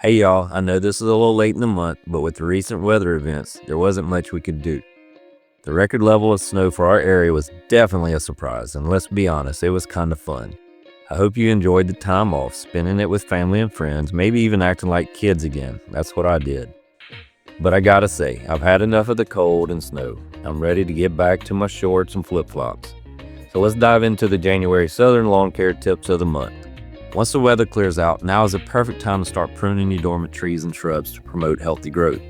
Hey y'all, I know this is a little late in the month, but with the recent weather events, there wasn't much we could do. The record level of snow for our area was definitely a surprise, and let's be honest, it was kind of fun. I hope you enjoyed the time off, spending it with family and friends, maybe even acting like kids again. That's what I did. But I gotta say, I've had enough of the cold and snow. I'm ready to get back to my shorts and flip-flops. So let's dive into the January Southern Lawn Care Tips of the month. Once the weather clears out, now is the perfect time to start pruning your dormant trees and shrubs to promote healthy growth.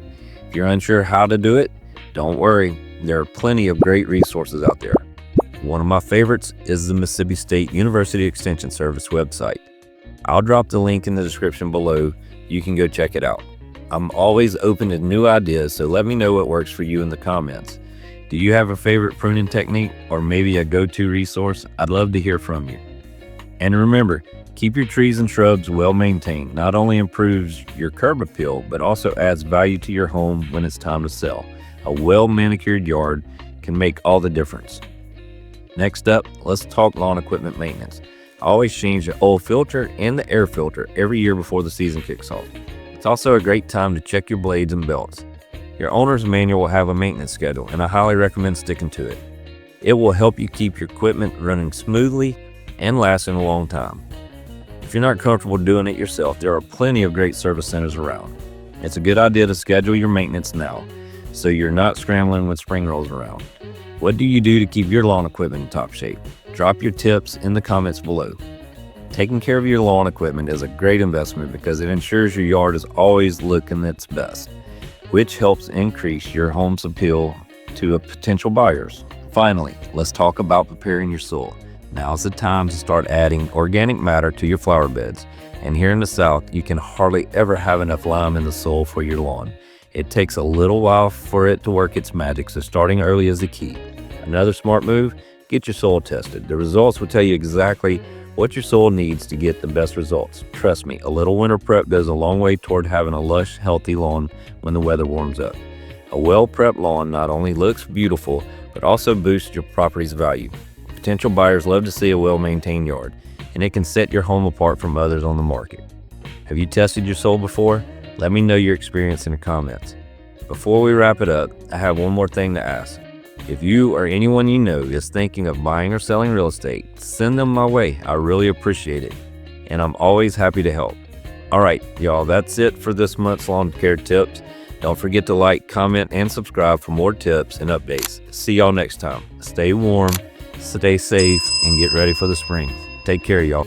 If you're unsure how to do it, don't worry, there are plenty of great resources out there. One of my favorites is the Mississippi State University Extension Service website. I'll drop the link in the description below. You can go check it out. I'm always open to new ideas, so let me know what works for you in the comments. Do you have a favorite pruning technique or maybe a go-to resource? I'd love to hear from you. And remember, keep your trees and shrubs well maintained. Not only improves your curb appeal, but also adds value to your home when it's time to sell. A well manicured yard can make all the difference. Next up, let's talk lawn equipment maintenance. I always change the oil filter and the air filter every year before the season kicks off. It's also a great time to check your blades and belts. Your owner's manual will have a maintenance schedule, and I highly recommend sticking to it. It will help you keep your equipment running smoothly and lasting a long time. If you're not comfortable doing it yourself, there are plenty of great service centers around. It's a good idea to schedule your maintenance now, so you're not scrambling when spring rolls around. What do you do to keep your lawn equipment in top shape? Drop your tips in the comments below. Taking care of your lawn equipment is a great investment because it ensures your yard is always looking its best, which helps increase your home's appeal to potential buyers. Finally, let's talk about preparing your soil. Now's the time to start adding organic matter to your flower beds. And here in the South, you can hardly ever have enough lime in the soil for your lawn. It takes a little while for it to work its magic, so starting early is the key. Another smart move, get your soil tested. The results will tell you exactly what your soil needs to get the best results. Trust me, a little winter prep goes a long way toward having a lush, healthy lawn when the weather warms up. A well-prepped lawn not only looks beautiful, but also boosts your property's value. Potential buyers love to see a well-maintained yard, and it can set your home apart from others on the market. Have you tested your soil before? Let me know your experience in the comments. Before we wrap it up, I have one more thing to ask. If you or anyone you know is thinking of buying or selling real estate, send them my way. I really appreciate it, and I'm always happy to help. All right, y'all, that's it for this month's lawn care tips. Don't forget to like, comment, and subscribe for more tips and updates. See y'all next time. Stay warm, stay safe, and get ready for the spring. Take care, y'all.